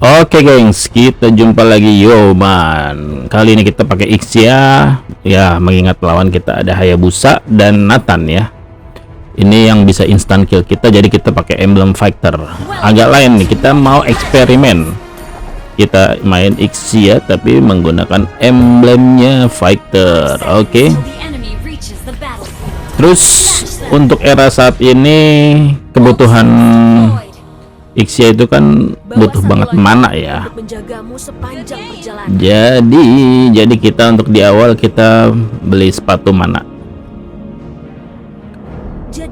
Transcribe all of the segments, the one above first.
Oke gengs, kita jumpa lagi yo man. Kali ini kita pakai Ixia. Ya, mengingat lawan kita ada Hayabusa dan Nathan ya. Ini yang bisa instant kill kita, jadi kita pakai emblem fighter. Agak lain nih, kita mau eksperimen. Kita main Ixia tapi menggunakan emblemnya fighter. Oke. Terus untuk era saat ini kebutuhan Ixia itu kan butuh banget mana ya. Jadi kita untuk di awal kita beli sepatu mana.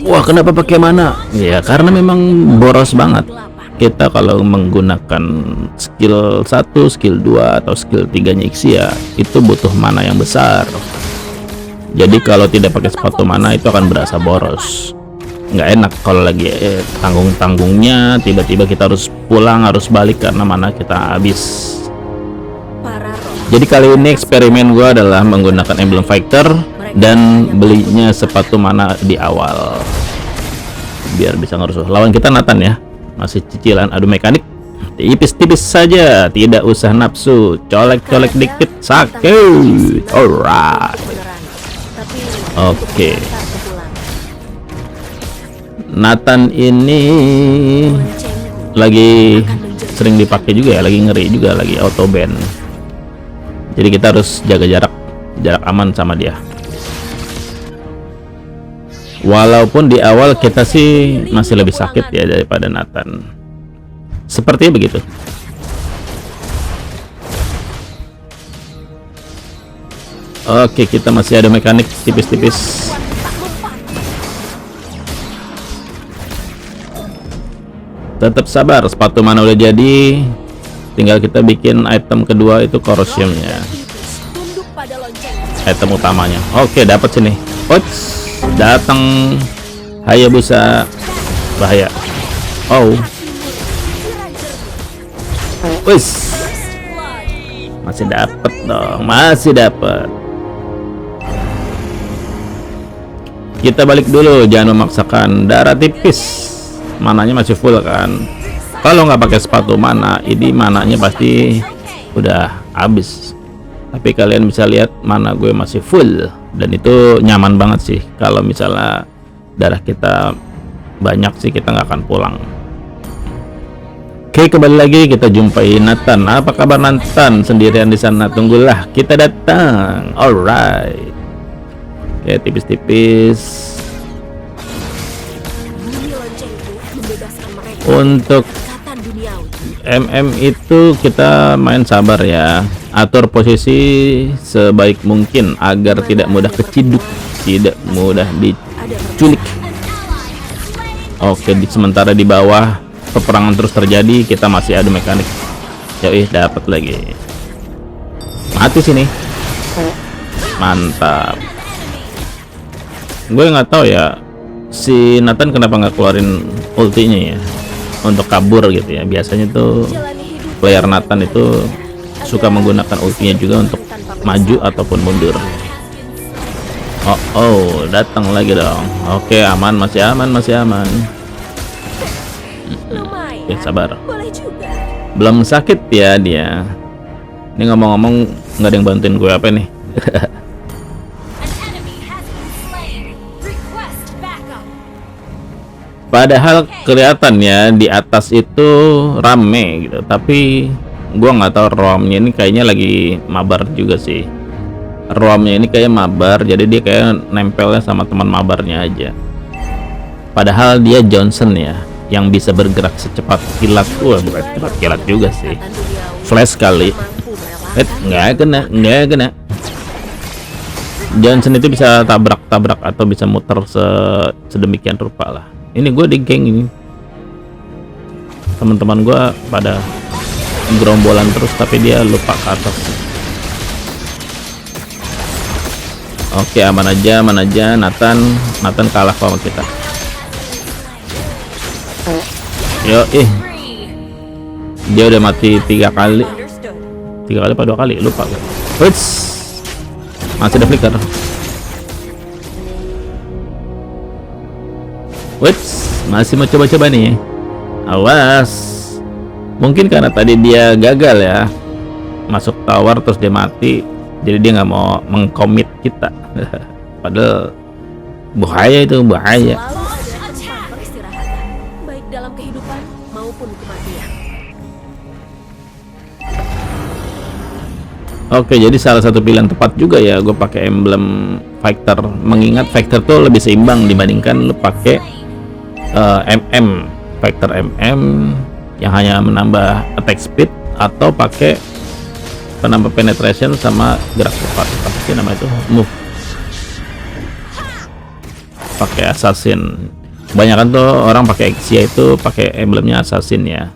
Wah, kenapa pakai mana? Ya karena memang boros banget. Kita kalau menggunakan skill 1, skill 2 atau skill 3-nya Ixia itu butuh mana yang besar. Jadi kalau tidak pakai sepatu mana itu akan berasa boros. Nggak enak kalau lagi tanggung-tanggungnya tiba-tiba kita harus pulang, harus balik karena mana kita habis. Jadi kali ini eksperimen gue adalah menggunakan emblem fighter dan belinya sepatu mana di awal biar bisa ngerusuh. Lawan kita Nathan ya, masih cicilan adu mekanik, tipis-tipis saja, tidak usah nafsu, colek-colek dikit sakit. Alright, oke. Nathan ini lagi sering dipakai juga ya, lagi ngeri juga, lagi auto ban. Jadi kita harus jaga jarak aman sama dia. Walaupun di awal kita sih masih lebih sakit ya daripada Nathan. Sepertinya begitu. Oke, kita masih ada mekanik tipis-tipis. Tetap sabar, sepatu mana udah jadi, tinggal kita bikin item kedua itu corrosionnya, item utamanya. Oke, dapat sini. Ots, datang Hayabusa, bahaya. Oh, wis, masih dapat dong, masih dapat. Kita balik dulu, jangan memaksakan, darah tipis. Mananya masih full kan. Kalau nggak pakai sepatu mana, ini mananya pasti udah habis. Tapi kalian bisa lihat mana gue masih full, dan itu nyaman banget sih. Kalau misalnya darah kita banyak sih kita nggak akan pulang. Oke, kembali lagi kita jumpai Nathan. Apa kabar Nathan? Sendirian di sana? Tunggulah kita datang. Alright. Oke, tipis-tipis. Untuk MM itu kita main sabar ya, atur posisi sebaik mungkin agar tidak mudah keciduk, tidak mudah diculik. Oke, sementara di bawah peperangan terus terjadi, kita masih ada mekanik. Yoi, dapat lagi. Mati sini. Mantap. Gue nggak tahu ya si Nathan kenapa nggak keluarin ultinya ya untuk kabur gitu ya. Biasanya tuh player Nathan itu suka menggunakan ultinya juga untuk maju ataupun mundur. Oh, datang lagi dong. Oke, aman, masih aman. Oke, sabar. Belum sakit ya dia. Ini ngomong-ngomong nggak ada yang bantuin gue apa nih? Padahal kelihatan ya di atas itu rame gitu, tapi gua nggak tahu romnya ini kayaknya lagi mabar juga sih. Romnya ini kayak mabar, jadi dia kayak nempelnya sama teman mabarnya aja. Padahal dia Johnson ya, yang bisa bergerak secepat kilat. Wah, bukan cepat kilat juga sih. Flash kali. Nggak kena. Johnson itu bisa tabrak atau bisa muter sedemikian rupa lah. Ini gue di geng ini, teman-teman gue pada gerombolan terus tapi dia lupa ke atas. Oke, aman aja. Nathan kalah sama kita. Yo, dia udah mati 3 kali apa 2 kali, lupa gue. Wits, masih ada flicker. Wits, masih mau coba-coba nih. Awas. Mungkin karena tadi dia gagal ya masuk tower terus dia mati, jadi dia nggak mau mengkomit kita. Padahal bahaya itu, bahaya. Selalu ada tempat peristirahatan, baik dalam kehidupan maupun kematian. Oke, jadi salah satu pilihan tepat juga ya gue pakai emblem fighter, mengingat fighter tuh lebih seimbang dibandingkan lu pakai MM fighter MM yang hanya menambah attack speed, atau pakai penambah penetration sama gerak cepat, apa sih nama itu, move. Pakai assassin, kebanyakan tuh orang pakai Exia itu pakai emblemnya assassin ya,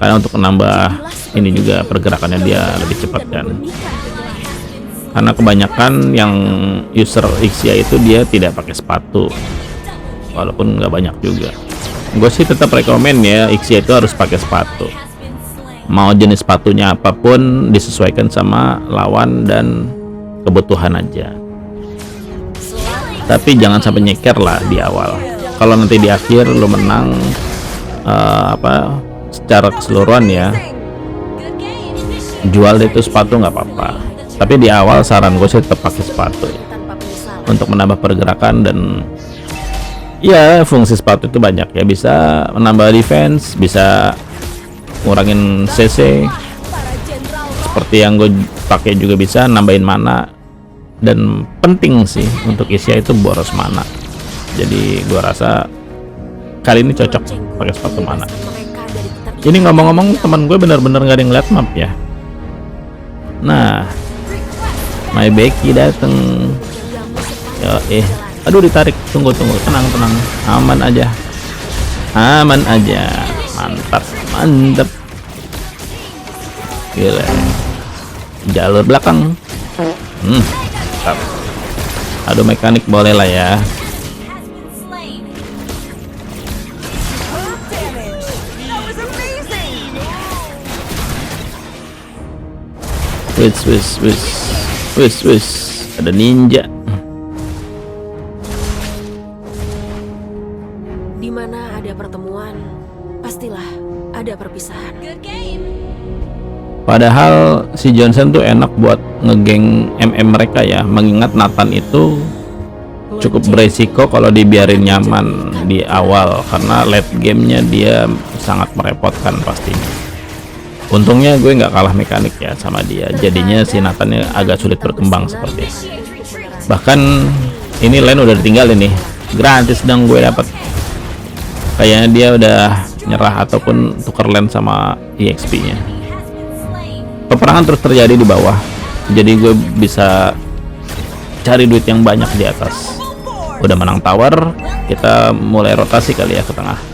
karena untuk menambah ini juga pergerakannya dia lebih cepat kan. Karena kebanyakan yang user Exia itu dia tidak pakai sepatu, walaupun nggak banyak juga. Gue sih tetap rekomen ya, Exia itu harus pakai sepatu. Mau jenis sepatunya apapun disesuaikan sama lawan dan kebutuhan aja. Tapi jangan sampai nyeker lah di awal. Kalau nanti di akhir lo menang secara keseluruhan ya, jual deh itu sepatu nggak apa-apa. Tapi di awal saran gue sih tetap pakai sepatu ya, untuk menambah pergerakan. Dan ya fungsi sepatu itu banyak ya, bisa menambah defense, bisa ngurangin CC, seperti yang gue pakai juga bisa nambahin mana, dan penting sih untuk Isia itu boros mana. Jadi gue rasa kali ini cocok pakai sepatu mana. Ini ngomong-ngomong, teman gue bener-bener gak ada yang lihat map ya. Nah, My Becky dateng. Aduh ditarik, tunggu, tenang, aman aja, mantap, gila, jalur belakang, mantap. Aduh mekanik boleh lah ya. Wis, ada ninja. Di mana ada pertemuan, pastilah ada perpisahan. Padahal si Johnson tuh enak buat ngegeng MM mereka ya, mengingat Nathan itu cukup beresiko kalau dibiarin nyaman di awal, karena late gamenya dia sangat merepotkan pastinya. Untungnya gue nggak kalah mekanik ya sama dia, jadinya si Nathannya agak sulit berkembang seperti itu. Bahkan ini lane udah ditinggalin nih, gratis dong gue dapat. Kayaknya dia udah nyerah ataupun tuker lane sama EXP nya. Peperangan terus terjadi di bawah, jadi gue bisa cari duit yang banyak di atas. Udah menang tower, kita mulai rotasi kali ya ke tengah.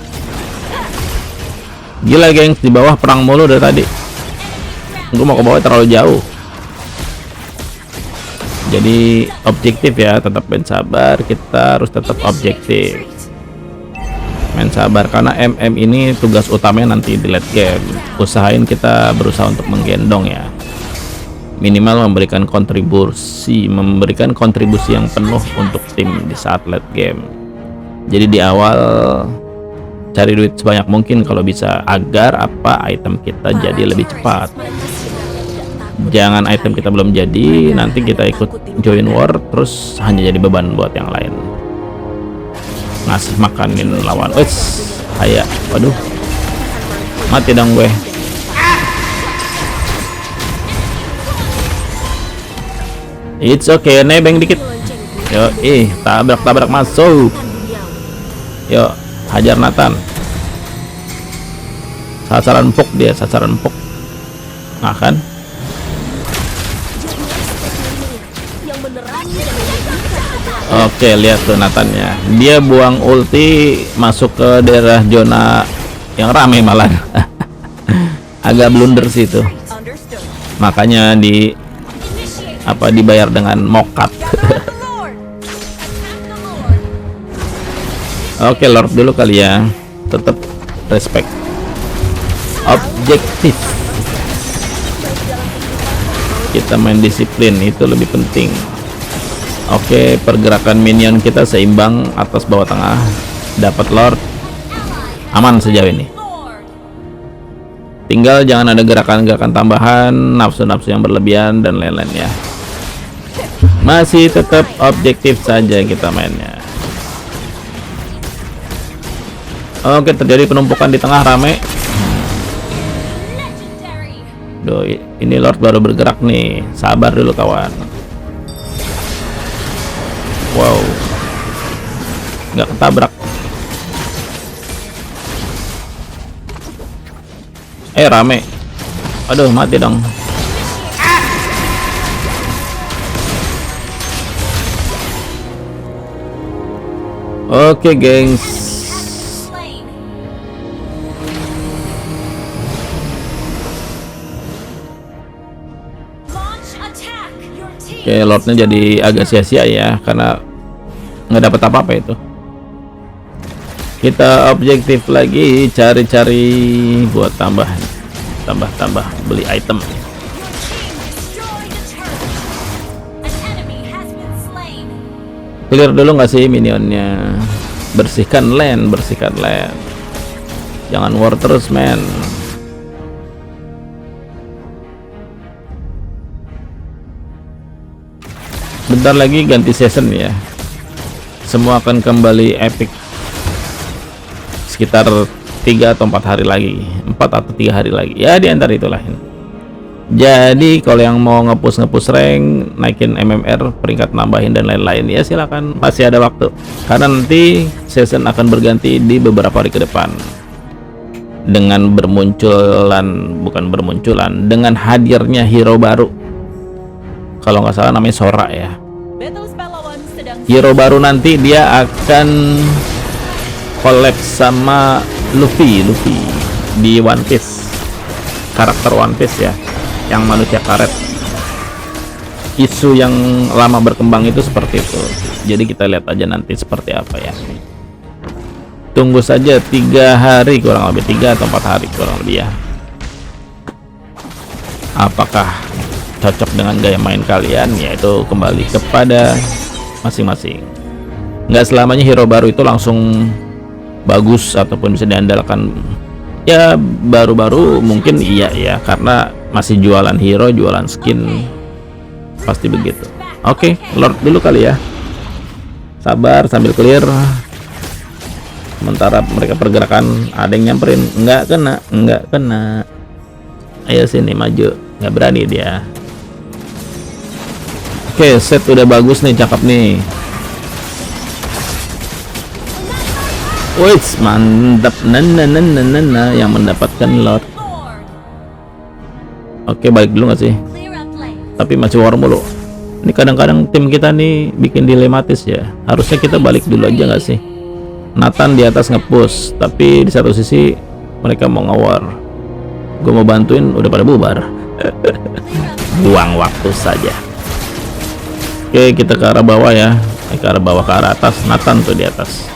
Gila gengs, di bawah perang mulu dari tadi. Gue mau ke bawah terlalu jauh. Jadi objektif ya, tetap main sabar. Kita harus tetap objektif, main sabar, karena MM ini tugas utamanya nanti di late game. Usahain kita berusaha untuk menggendong ya, minimal memberikan kontribusi yang penuh untuk tim di saat late game. Jadi di awal cari duit sebanyak mungkin kalau bisa, agar item kita jadi lebih cepat. Jangan item kita belum jadi, nanti kita ikut join war terus hanya jadi beban buat yang lain, ngasih makanin lawan. Waduh, mati dong gue. It's okay, nebeng dikit. Yo, tabrak masuk. Yo, hajar Nathan. Sasaran empuk dia, nah kan. Oke, lihat tuh Nathannya, dia buang ulti masuk ke daerah zona yang ramai malah. Agak blunder sih itu, makanya dibayar dengan mokat. Oke, Lord dulu kali ya, tetap respect, objektif, kita main disiplin, itu lebih penting. Oke, pergerakan minion kita seimbang, atas bawah tengah, dapat Lord, aman sejauh ini. Tinggal jangan ada gerakan-gerakan tambahan, nafsu-nafsu yang berlebihan dan lain-lain ya. Masih tetap objektif saja kita mainnya. Oke, terjadi penumpukan di tengah rame. Duh, ini Lord baru bergerak nih. Sabar dulu kawan. Wow, nggak ketabrak. Rame. Aduh, mati dong. Oke, gengs. Oke, Lordnya jadi agak sia-sia ya, karena nggak dapat apa-apa itu. Kita objektif lagi, cari-cari buat tambah beli item. Clear dulu nggak sih minionnya? Bersihkan lane. Jangan war terus, men. Bentar lagi ganti season ya. Semua akan kembali epic. Sekitar 3 atau 4 hari lagi, 4 atau 3 hari lagi ya, di antara itulah. Jadi kalau yang mau ngepush rank, naikin MMR, peringkat nambahin dan lain-lain ya silakan, masih ada waktu, karena nanti season akan berganti di beberapa hari ke depan dengan dengan hadirnya hero baru. Kalau nggak salah namanya Sora ya. Hero baru nanti dia akan collab sama Luffy di One Piece, karakter One Piece ya, yang manusia karet. Isu yang lama berkembang itu seperti itu. Jadi kita lihat aja nanti seperti apa ya. Tunggu saja 3 hari kurang lebih, 3 atau 4 hari kurang lebih ya. Apakah cocok dengan gaya main kalian? Yaitu kembali kepada masing-masing. Nggak selamanya hero baru itu langsung bagus ataupun bisa diandalkan. Ya baru-baru mungkin iya ya, karena masih jualan hero, jualan skin, pasti begitu. Oke, Lord dulu kali ya. Sabar sambil clear. Sementara mereka pergerakan, ada yang nyamperin, nggak kena. Ayo sini maju, nggak berani dia. Oke, set udah bagus nih, cakep nih. Wih, mantap. Nana yang mendapatkan Lord. Oke, balik dulu nggak sih? Tapi masih war mulu. Ini kadang-kadang tim kita nih bikin dilematis ya. Harusnya kita balik dulu aja nggak sih? Nathan di atas ngepush, tapi di satu sisi mereka mau nge-war. Gue mau bantuin, udah pada bubar. Buang waktu saja. Oke, kita ke arah bawah ya. Ke arah bawah, ke arah atas. Nathan tuh di atas.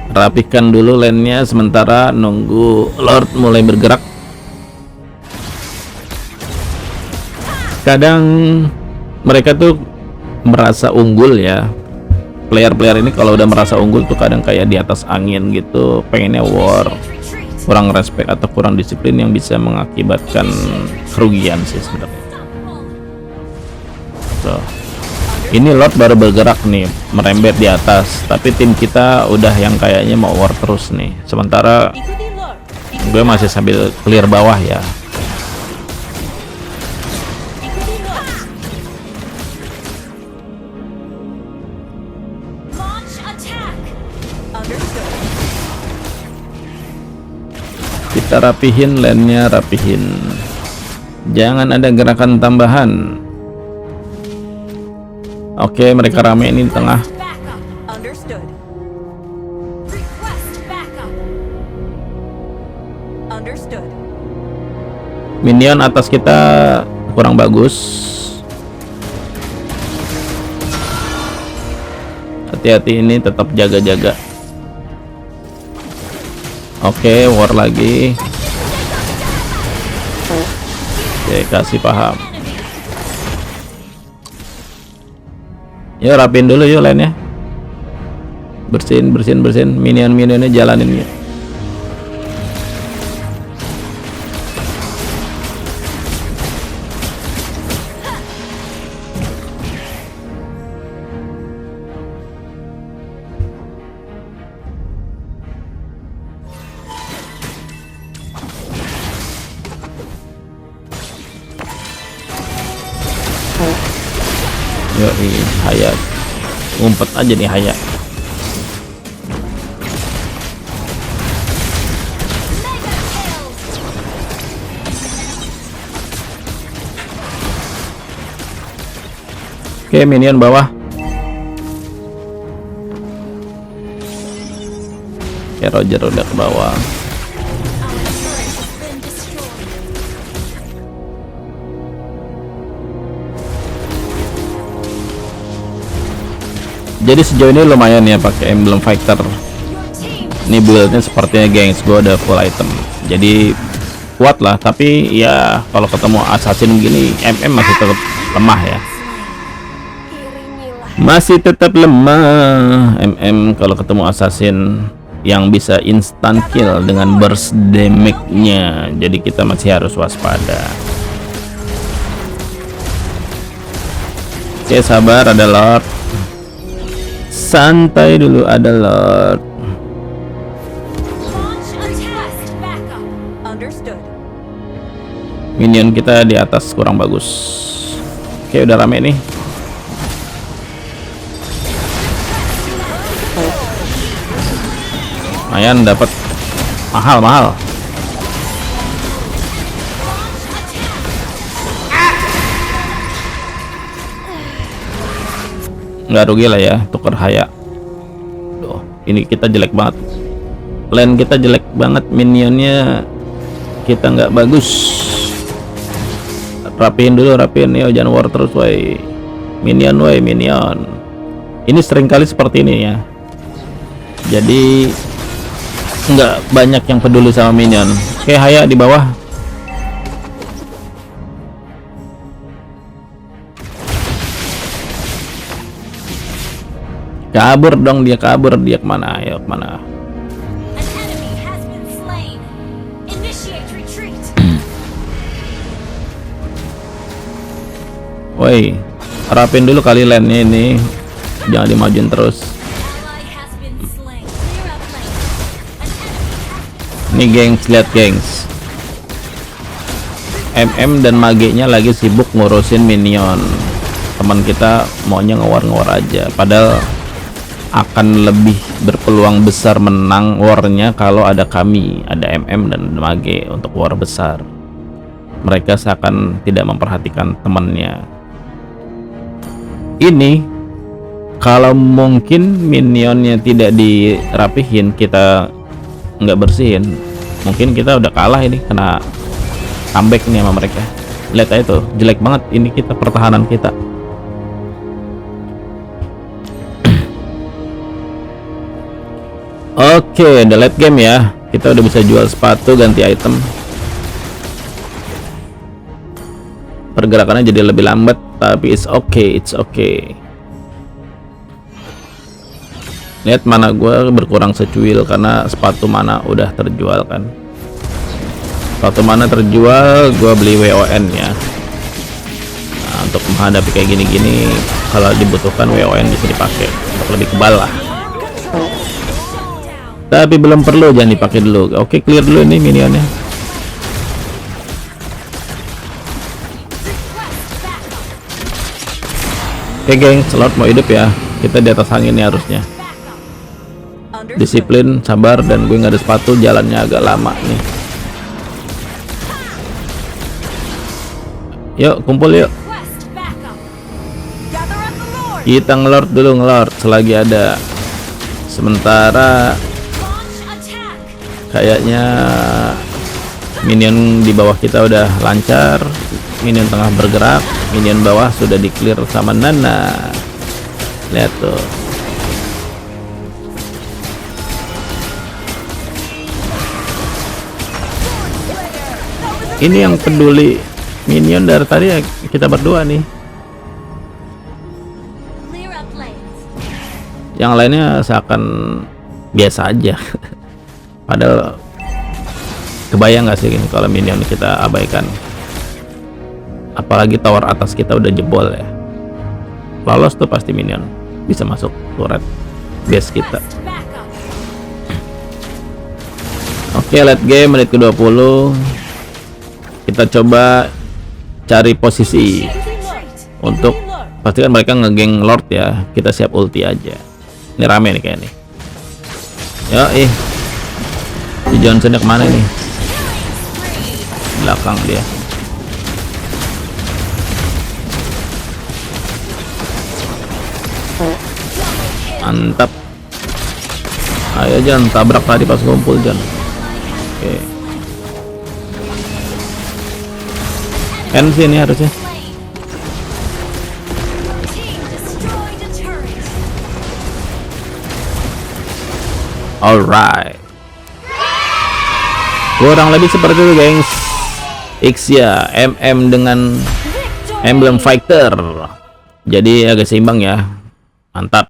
Rapikan dulu lane-nya sementara nunggu Lord mulai bergerak. Kadang mereka tuh merasa unggul ya. Player-player ini kalau udah merasa unggul tuh kadang kayak di atas angin gitu, pengennya war, kurang respect atau kurang disiplin yang bisa mengakibatkan kerugian sih sebenarnya. So, ini Lord baru bergerak nih, merembet di atas, tapi tim kita udah yang kayaknya mau war terus nih. Sementara gue masih sambil clear bawah ya. Kita rapihin lane-nya, rapihin. Jangan ada gerakan tambahan. Oke, mereka rame ini di tengah. Minion atas kita kurang bagus. Hati-hati, ini tetap jaga-jaga. Oke, war lagi. Oke, kasih paham. Yuk rapin dulu yuk lane-nya. Bersihin. Minion-minionnya jalanin ya. Yoi, Haya ngumpet aja nih Haya. Oke, minion bawah. Oke, Roger udah ke bawah. Jadi sejauh ini lumayan ya pakai emblem fighter. Ini buildnya sepertinya gengs, gue udah full item. Jadi kuat lah, tapi ya kalau ketemu assassin gini MM masih tetap lemah ya. Masih tetap lemah MM kalau ketemu assassin yang bisa instant kill dengan burst damage-nya. Jadi kita masih harus waspada. Oke, sabar, ada Lord. Santai dulu, ada Lord. Minion kita di atas kurang bagus. Oke, udah rame nih. Lumayan dapat mahal. Nggak rugi lah ya tuker Haya. Duh, ini kita jelek banget. Lane kita jelek banget, minionnya kita nggak bagus. Rapiin dulu, yo, jangan war terus woi. Minion. Ini sering kali seperti ini ya. Jadi nggak banyak yang peduli sama minion. Oke, Haya di bawah. Kabur dong dia, kemana? Ayo kemana? Woi, rapin dulu kali lane-nya ini, jangan dimajuin terus. Ini gengs, lihat gengs, MM dan magenya lagi sibuk ngurusin minion. Teman kita maunya ngewar aja, padahal akan lebih berpeluang besar menang warnya kalau ada kami, ada MM dan mage untuk war besar. Mereka seakan tidak memperhatikan temannya. Ini kalau mungkin minionnya tidak dirapihin, kita nggak bersihin, mungkin kita udah kalah ini, kena comeback nih sama mereka. Lihat aja tuh, jelek banget ini kita, pertahanan kita. Oke, udah late game ya, kita udah bisa jual sepatu, ganti item. Pergerakannya jadi lebih lambat, tapi it's okay. Lihat mana gue berkurang secuil karena sepatu mana udah terjual kan. Sepatu mana terjual, gue beli WON ya. Nah, untuk menghadapi kayak gini-gini, kalau dibutuhkan WON bisa dipakai untuk lebih kebal lah. Tapi belum perlu, jangan dipakai dulu. Oke, clear dulu ini minionnya. Oke geng, slot mau hidup ya. Kita di atas angin nih harusnya. Disiplin, sabar, dan gue nggak ada sepatu, jalannya agak lama nih. Yuk kumpul yuk. Kita ngelord dulu, selagi ada. Sementara kayaknya minion di bawah kita udah lancar. Minion tengah bergerak, minion bawah sudah di clear sama Nana. Lihat tuh. Ini yang peduli minion dari tadi ya, kita berdua nih. Yang lainnya seakan biasa aja. Padahal kebayang nggak sih kalau minion kita abaikan? Apalagi tower atas kita udah jebol ya. Lolos tuh pasti minion bisa masuk turret base kita. Oke, late game menit ke-20. Kita coba cari posisi untuk Pasti kan mereka ngegeng Lord ya. Kita siap ulti aja. Ini rame nih kayak nih. Ya si Johnson kemana nih? Belakang dia. Mantap. Ayo jangan tabrak tadi pas ngumpul jangan. Oke. End sih ini harusnya. Alright. Kurang lebih seperti itu gengs. Ixia MM dengan Emblem Fighter. Jadi agak seimbang ya. Mantap.